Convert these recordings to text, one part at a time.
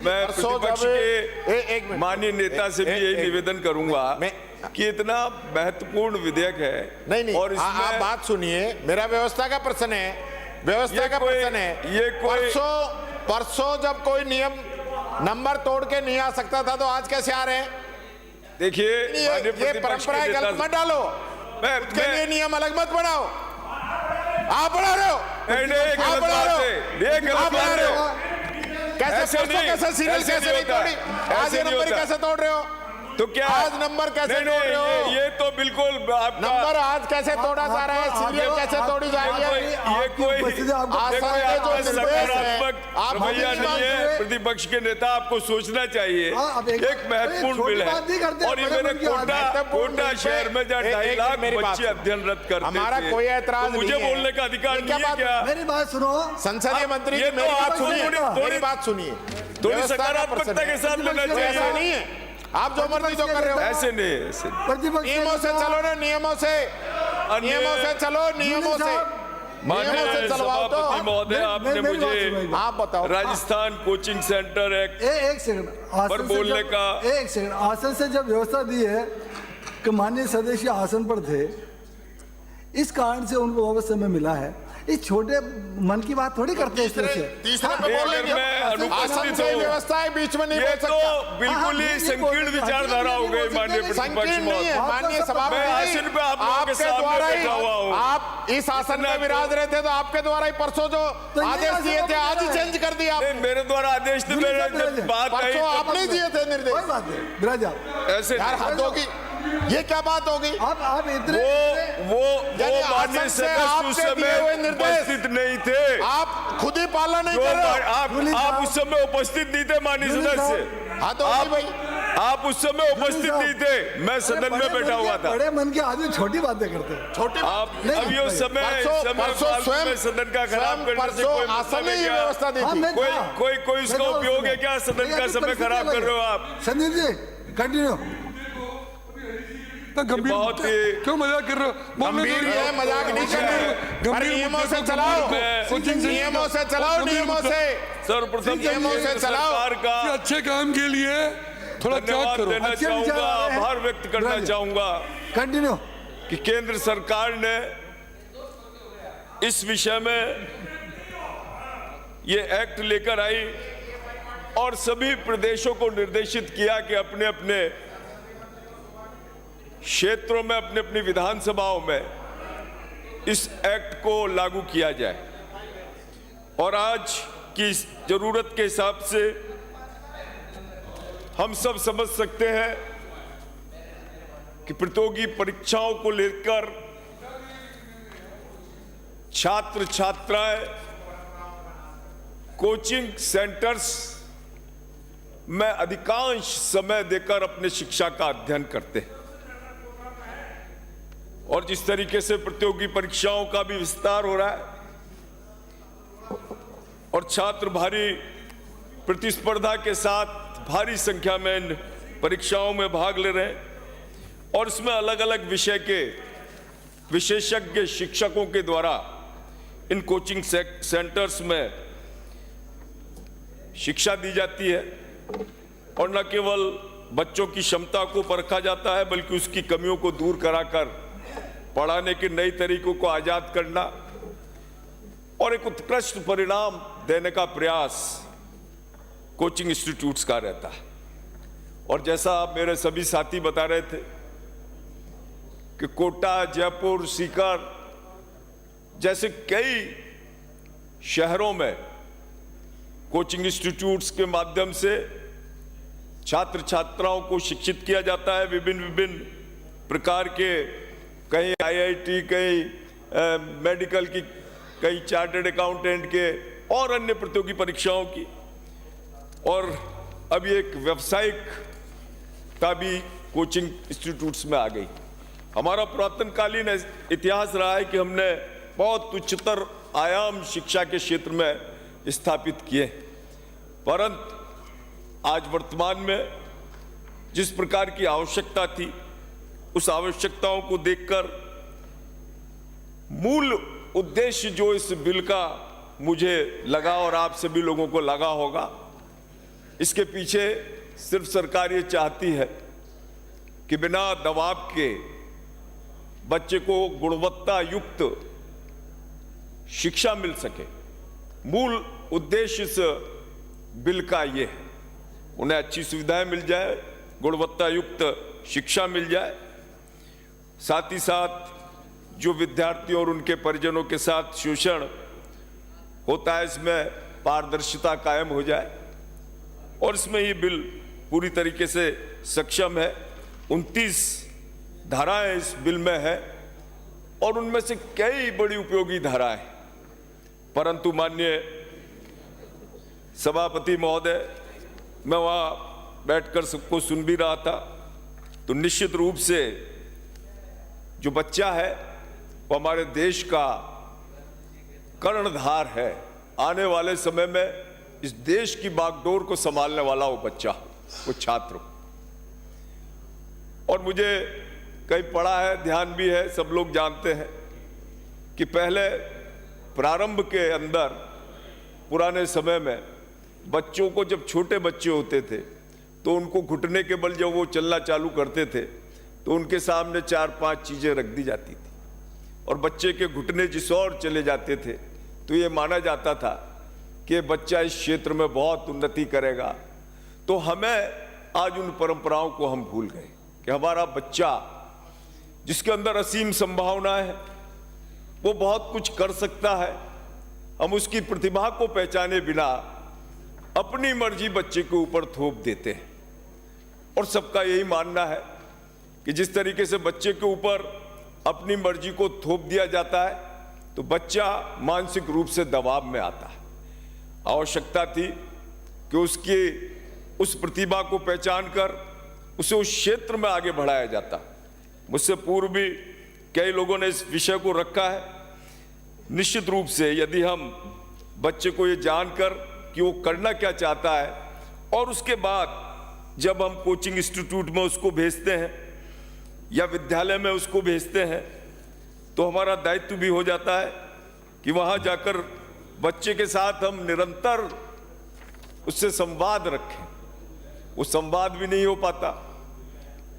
मैं प्रतिपक्ष के माननीय नेता से भी यही निवेदन करूंगा कि इतना महत्वपूर्ण विधेयक है। नहीं और इसमें आप बात सुनिए, मेरा व्यवस्था का प्रश्न है, व्यवस्था का प्रश्न है। ये कोई परसों जब कोई नियम नंबर तोड़ के नहीं आ सकता था तो आज कैसे आ रहे हैं? देखिए ये परंपरा गलत मत डालो, उसके लिए नियम अलग मत बनाओ। आप बना रहे हो, आप बना रहे हो, कैसे सीरियल कैसे नहीं तोड़ी, आज ये नंबर कैसे तोड़ रहे हो? तो क्या आज नंबर कैसे तोड़ रहे हो? ये तो बिल्कुल नंबर आज कैसे तोड़ा जा रहा है, सीरियल कैसे तोड़ी जा रही है? ये कोई सकारात्मक रवैया नहीं है। प्रतिपक्ष के नेता आपको सोचना चाहिए, एक महत्वपूर्ण बिल है और ये मेरे कोटा शहर में जहाँ 2.5 लाख बच्चे अध्ययनरत करते थे, हमारा कोई ऐतराज मुझे बोलने का अधिकार नहीं है क्या? मेरी बात सुनो, संसदीय मंत्री की मेरी बात सुनिए, मेरी बात सुनिए, थोड़ी सकारात्मकता के साथ लेना चाहिए। ऐसा नहीं है, आप जो मर्जी तो कर रहे हो, ऐसे नहीं, ऐसे नियमों से चलो ना, नियमों से चलो, नियमों से चलवाओ। तो महोदय आपने मुझे आप बताओ, राजस्थान कोचिंग सेंटर एक्ट एक सेकंड पर बोलने का एक सेकंड आसन से जब व्यवस्था दी है कि माननीय सदस्य आसन पर थे, इस कारण से उनको वापस समय मिला है। इस छोटे मन की बात थोड़ी करते हैं इस तरह से। तीसरे पे बोलेंगे, अनुपस्थित व्यवस्था है, बीच में नहीं बोल सकता। तो बिल्कुल ही संकीर्ण विचारधारा हो गई माननीय प्रतिपक्ष महोदय। माननीय सभापति, आसन पे आप लोगों के सामने बैठा हुआ हूं, आप इस आसन में विराज रहे थे तो आपके द्वारा ही परसों जो आदेश दिए थे आज ही चेंज कर दिया। मेरे द्वारा आदेश थे, मेरे बात आई परसों आपने दिए थे निर्देश। कोई बात नहीं, विराज आप ऐसे यार हद होगी, ये क्या बात होगी? आप इतने वो माननीय सदस्य उस समय उपस्थित नहीं थे, आप खुद ही पालना नहीं कर रहे हो। आप उस समय उपस्थित नहीं थे माननीय सदस्य, हाँ तो भाई आप उस समय उपस्थित नहीं थे, मैं सदन में बैठा हुआ था। बड़े मन के आदमी छोटी बातें करते हैं, छोटी आप अब ये समय स्वयं सदन का खराब करने से कोई मतलब है क्या? व्यवस्था दी थी, कोई उसका उपयोग है क्या? सदन का समय खराब कर रहे हो आप। संदीप जी कंटिन्यू। बहुत ही क्यों मजाक कर रहे हो? गंभीर है, मजाक नहीं कर रहे। अरे नियमों से चलाओ, नियमों से चलाओ, नियमों से सर्वप्रथम नियमों से चलाओ। सरकार का अच्छे काम के लिए थोड़ा त्याग करो। देना चाहूंगा, आभार व्यक्त करना चाहूंगा कंटिन्यू कि केंद्र सरकार ने इस विषय में ये एक्ट लेकर आई और सभी प्रदेशों को निर्देशित किया कि अपने अपने क्षेत्रों में, अपने अपनी विधानसभाओं में इस एक्ट को लागू किया जाए। और आज की जरूरत के हिसाब से हम सब समझ सकते हैं कि प्रतियोगी परीक्षाओं को लेकर छात्र छात्राएं कोचिंग सेंटर्स में अधिकांश समय देकर अपने शिक्षा का अध्ययन करते हैं और जिस तरीके से प्रतियोगी परीक्षाओं का भी विस्तार हो रहा है और छात्र भारी प्रतिस्पर्धा के साथ भारी संख्या में इन परीक्षाओं में भाग ले रहे हैं और इसमें अलग अलग विषय के विशेषज्ञ शिक्षकों के द्वारा इन कोचिंग सेंटर्स में शिक्षा दी जाती है और न केवल बच्चों की क्षमता को परखा जाता है बल्कि उसकी कमियों को दूर कराकर पढ़ाने के नए तरीकों को आजाद करना और एक उत्कृष्ट परिणाम देने का प्रयास कोचिंग इंस्टीट्यूट्स का रहता है। और जैसा मेरे सभी साथी बता रहे थे कि कोटा, जयपुर, सीकर जैसे कई शहरों में कोचिंग इंस्टीट्यूट्स के माध्यम से छात्र छात्राओं को शिक्षित किया जाता है विभिन्न प्रकार के, कहीं आईआईटी, कहीं मेडिकल की, कहीं चार्टर्ड अकाउंटेंट के और अन्य प्रतियोगी परीक्षाओं की। और अभी एक व्यावसायिकता भी कोचिंग इंस्टीट्यूट्स में आ गई। हमारा पुरातनकालीन इतिहास रहा है कि हमने बहुत उच्चतर आयाम शिक्षा के क्षेत्र में स्थापित किए, परंतु आज वर्तमान में जिस प्रकार की आवश्यकता थी उस आवश्यकताओं को देखकर मूल उद्देश्य जो इस बिल का मुझे लगा और आप सभी लोगों को लगा होगा इसके पीछे सिर्फ सरकार ये चाहती है कि बिना दबाव के बच्चे को गुणवत्ता युक्त शिक्षा मिल सके। मूल उद्देश्य इस बिल का ये है, उन्हें अच्छी सुविधाएं मिल जाए, गुणवत्ता युक्त शिक्षा मिल जाए, साथ ही साथ जो विद्यार्थी और उनके परिजनों के साथ शोषण होता है इसमें पारदर्शिता कायम हो जाए। और इसमें ये बिल पूरी तरीके से सक्षम है। 29 धाराएं इस बिल में है और उनमें से कई बड़ी उपयोगी धाराएं, परंतु माननीय सभापति महोदय, मैं वहां बैठकर सबको सुन भी रहा था, तो निश्चित रूप से जो बच्चा है वो हमारे देश का कर्णधार है। आने वाले समय में इस देश की बागडोर को संभालने वाला वो बच्चा, वो छात्र। और मुझे कहीं पढ़ा है, ध्यान भी है, सब लोग जानते हैं कि पहले प्रारंभ के अंदर पुराने समय में बच्चों को, जब छोटे बच्चे होते थे तो उनको घुटने के बल जब वो चलना चालू करते थे तो उनके सामने 4-5 चीजें रख दी जाती थी और बच्चे के घुटने जिस ओर चले जाते थे तो ये माना जाता था कि बच्चा इस क्षेत्र में बहुत उन्नति करेगा। तो हमें आज उन परंपराओं को हम भूल गए कि हमारा बच्चा जिसके अंदर असीम संभावना है, वो बहुत कुछ कर सकता है। हम उसकी प्रतिभा को पहचाने बिना अपनी मर्जी बच्चे के ऊपर थोप देते हैं। और सबका यही मानना है कि जिस तरीके से बच्चे के ऊपर अपनी मर्जी को थोप दिया जाता है तो बच्चा मानसिक रूप से दबाव में आता है। आवश्यकता थी कि उसकी उस प्रतिभा को पहचान कर उसे उस क्षेत्र में आगे बढ़ाया जाता। मुझसे पूर्व भी कई लोगों ने इस विषय को रखा है। निश्चित रूप से यदि हम बच्चे को ये जानकर कि वो करना क्या चाहता है और उसके बाद जब हम कोचिंग इंस्टीट्यूट में उसको भेजते हैं या विद्यालय में उसको भेजते हैं तो हमारा दायित्व भी हो जाता है कि वहां जाकर बच्चे के साथ हम निरंतर उससे संवाद रखें। वो संवाद भी नहीं हो पाता।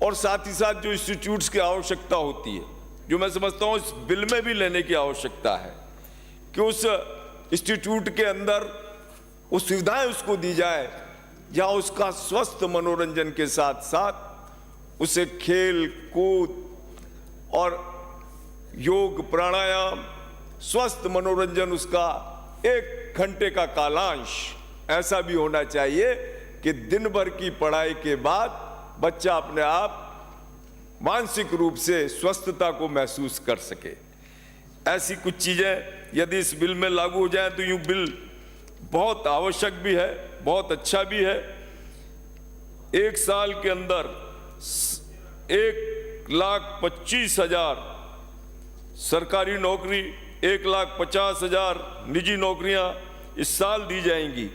और साथ ही साथ जो इंस्टीट्यूट्स की आवश्यकता होती है, जो मैं समझता हूं इस बिल में भी लेने की आवश्यकता है कि उस इंस्टीट्यूट के अंदर वो सुविधाएं उसको दी जाए जहां उसका स्वस्थ मनोरंजन के साथ साथ उसे खेल कूद और योग प्राणायाम स्वस्थ मनोरंजन, उसका 1 घंटे का कालांश ऐसा भी होना चाहिए कि दिन भर की पढ़ाई के बाद बच्चा अपने आप मानसिक रूप से स्वस्थता को महसूस कर सके। ऐसी कुछ चीजें यदि इस बिल में लागू हो जाए तो यूं बिल बहुत आवश्यक भी है, बहुत अच्छा भी है। 1 साल के अंदर 1,25,000 सरकारी नौकरी, 1,50,000 निजी नौकरियां इस साल दी जाएंगी।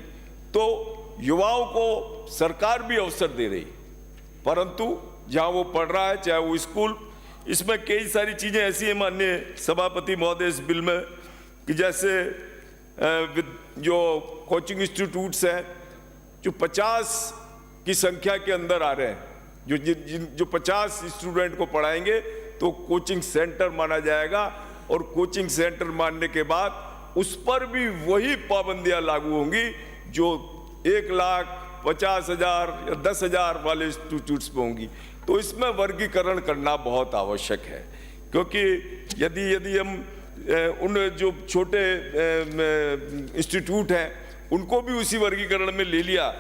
तो युवाओं को सरकार भी अवसर दे रही, परंतु जहां वो पढ़ रहा है चाहे वो स्कूल, इसमें कई सारी चीजें ऐसी हैं माननीय सभापति महोदय इस बिल में कि जैसे जो कोचिंग इंस्टीट्यूट्स हैं जो 50 की संख्या के अंदर आ रहे हैं, जो 50 स्टूडेंट को पढ़ाएंगे तो कोचिंग सेंटर माना जाएगा और कोचिंग सेंटर मानने के बाद उस पर भी वही पाबंदियां लागू होंगी जो 1,50,000 या 10,000 वाले इंस्टीट्यूट्स पे होंगी। तो इसमें वर्गीकरण करना बहुत आवश्यक है, क्योंकि यदि हम उन जो छोटे इंस्टीट्यूट हैं उनको भी उसी वर्गीकरण में ले लिया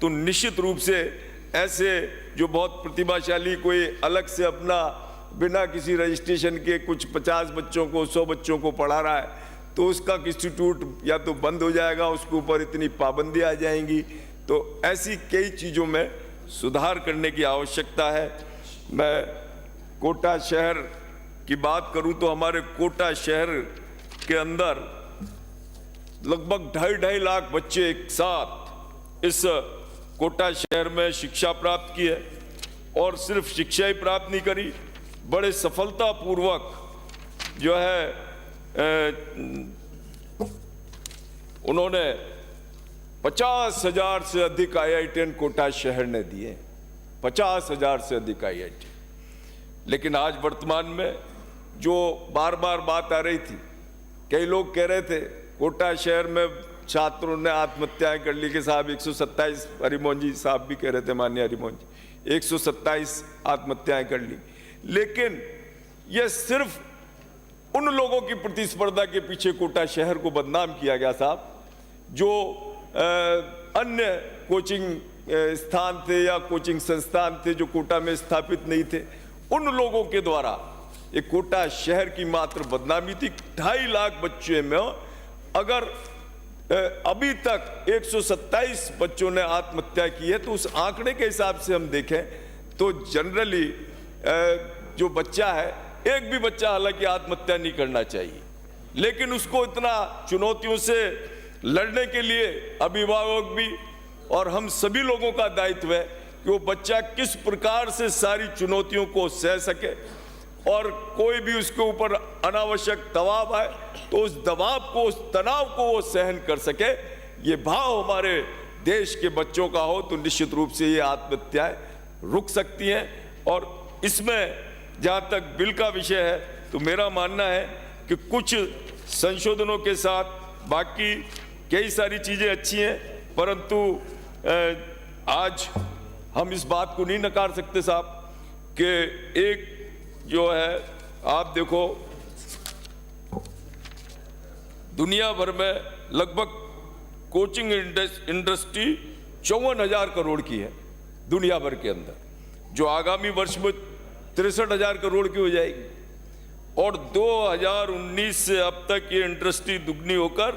तो निश्चित रूप से ऐसे जो बहुत प्रतिभाशाली कोई अलग से अपना बिना किसी रजिस्ट्रेशन के कुछ 50 बच्चों को 100 बच्चों को पढ़ा रहा है तो उसका इंस्टीट्यूट या तो बंद हो जाएगा, उसके ऊपर इतनी पाबंदी आ जाएंगी। तो ऐसी कई चीज़ों में सुधार करने की आवश्यकता है। मैं कोटा शहर की बात करूं तो हमारे कोटा शहर के अंदर लगभग 2.5 लाख बच्चे एक साथ इस कोटा शहर में शिक्षा प्राप्त की है और सिर्फ शिक्षा ही प्राप्त नहीं करी, बड़े सफलतापूर्वक जो है उन्होंने 50,000 से अधिक IITian कोटा शहर ने दिए, 50,000 से अधिक IIT। लेकिन आज वर्तमान में जो बार बार बात आ रही थी, कई लोग कह रहे थे कोटा शहर में छात्रों ने आत्महत्याएं कर ली कि साहब 127, हरिमोहन जी साहब भी कह रहे थे, माननीय हरिमोहन जी 127 आत्महत्याएं कर ली। लेकिन यह सिर्फ उन लोगों की प्रतिस्पर्धा के पीछे कोटा शहर को बदनाम किया गया साहब, जो अन्य कोचिंग स्थान थे या कोचिंग संस्थान थे जो कोटा में स्थापित नहीं थे, उन लोगों के द्वारा ये कोटा शहर की मात्र बदनामी थी। 2.5 लाख बच्चों में अगर अभी तक 127 बच्चों ने आत्महत्या की है, तो उस आंकड़े के हिसाब से हम देखें तो जनरली जो बच्चा है, एक भी बच्चा हालांकि आत्महत्या नहीं करना चाहिए, लेकिन उसको इतना चुनौतियों से लड़ने के लिए अभिभावक भी और हम सभी लोगों का दायित्व है कि वो बच्चा किस प्रकार से सारी चुनौतियों को सह सके, और कोई भी उसके ऊपर अनावश्यक दबाव आए तो उस दबाव को, उस तनाव को वो सहन कर सके। ये भाव हमारे देश के बच्चों का हो तो निश्चित रूप से ये आत्महत्याएं रुक सकती हैं। और इसमें जहां तक बिल का विषय है तो मेरा मानना है कि कुछ संशोधनों के साथ बाकी कई सारी चीजें अच्छी हैं, परंतु आज हम इस बात को नहीं नकार सकते साहब कि एक जो है, आप देखो दुनिया भर में लगभग कोचिंग इंडस्ट्री 54,000 करोड़ की है दुनिया भर के अंदर, जो आगामी वर्ष में 63,000 करोड़ की हो जाएगी। और 2019 से अब तक ये इंडस्ट्री दुगनी होकर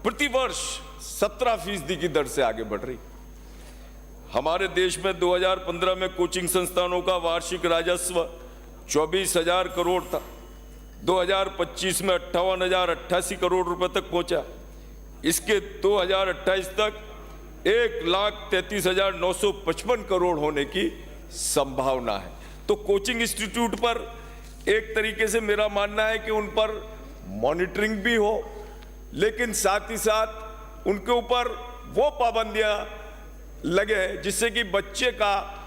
प्रतिवर्ष 17% की दर से आगे बढ़ रही। हमारे देश में 2015 में कोचिंग संस्थानों का वार्षिक राजस्व 24,000 करोड़ था, 2025 में 58,088 करोड़ रुपए तक पहुंचा। इसके 2028 तक 1,33,955 करोड़ होने की संभावना है। तो कोचिंग इंस्टीट्यूट पर एक तरीके से मेरा मानना है कि उन पर मॉनिटरिंग भी हो, लेकिन साथ ही साथ उनके ऊपर वो पाबंदियां लगे जिससे कि बच्चे का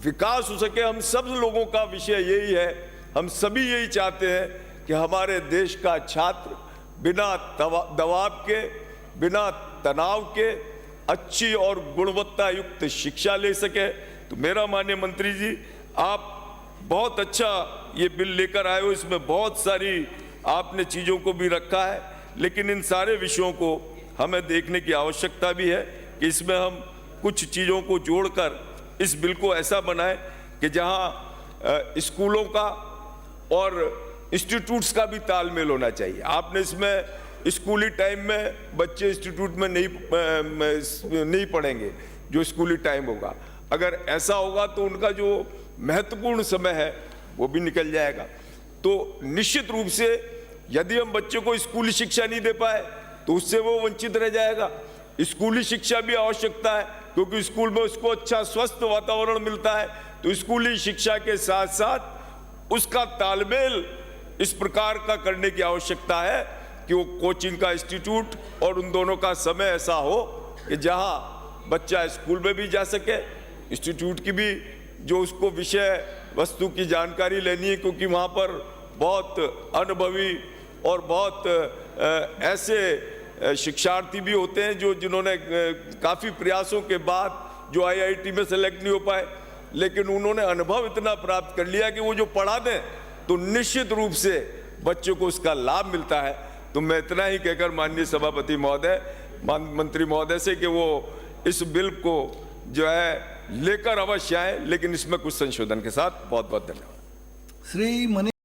विकास हो सके। हम सब लोगों का विषय यही है, हम सभी यही चाहते हैं कि हमारे देश का छात्र बिना दबाव के, बिना तनाव के अच्छी और गुणवत्ता युक्त शिक्षा ले सके। तो मेरा माननीय मंत्री जी, आप बहुत अच्छा ये बिल लेकर आए हो, इसमें बहुत सारी आपने चीज़ों को भी रखा है, लेकिन इन सारे विषयों को हमें देखने की आवश्यकता भी है कि इसमें हम कुछ चीज़ों को जोड़कर इस बिल को ऐसा बनाएं कि जहां स्कूलों का और इंस्टीट्यूट्स का भी तालमेल होना चाहिए। आपने इसमें स्कूली टाइम में बच्चे इंस्टीट्यूट में नहीं पढ़ेंगे जो स्कूली टाइम होगा। अगर ऐसा होगा तो उनका जो महत्वपूर्ण समय है वो भी निकल जाएगा। तो निश्चित रूप से यदि हम बच्चे को स्कूली शिक्षा नहीं दे पाए तो उससे वो वंचित रह जाएगा। स्कूली शिक्षा भी आवश्यकता है, क्योंकि स्कूल में उसको अच्छा स्वस्थ वातावरण मिलता है। तो स्कूली शिक्षा के साथ साथ उसका तालमेल इस प्रकार का करने की आवश्यकता है कि वो कोचिंग का इंस्टीट्यूट और उन दोनों का समय ऐसा हो कि जहां बच्चा स्कूल में भी जा सके, इंस्टीट्यूट की भी जो उसको विषय वस्तु की जानकारी लेनी है, क्योंकि वहाँ पर बहुत अनुभवी और बहुत ऐसे शिक्षार्थी भी होते हैं जिन्होंने काफ़ी प्रयासों के बाद जो IIT में सेलेक्ट नहीं हो पाए, लेकिन उन्होंने अनुभव इतना प्राप्त कर लिया कि वो जो पढ़ा दें तो निश्चित रूप से बच्चों को उसका लाभ मिलता है। तो मैं इतना ही कहकर माननीय सभापति महोदय, मंत्री महोदय से कि वो इस बिल को जो है लेकर अवश्य आए, लेकिन इसमें कुछ संशोधन के साथ। बहुत बहुत धन्यवाद। श्री मनीष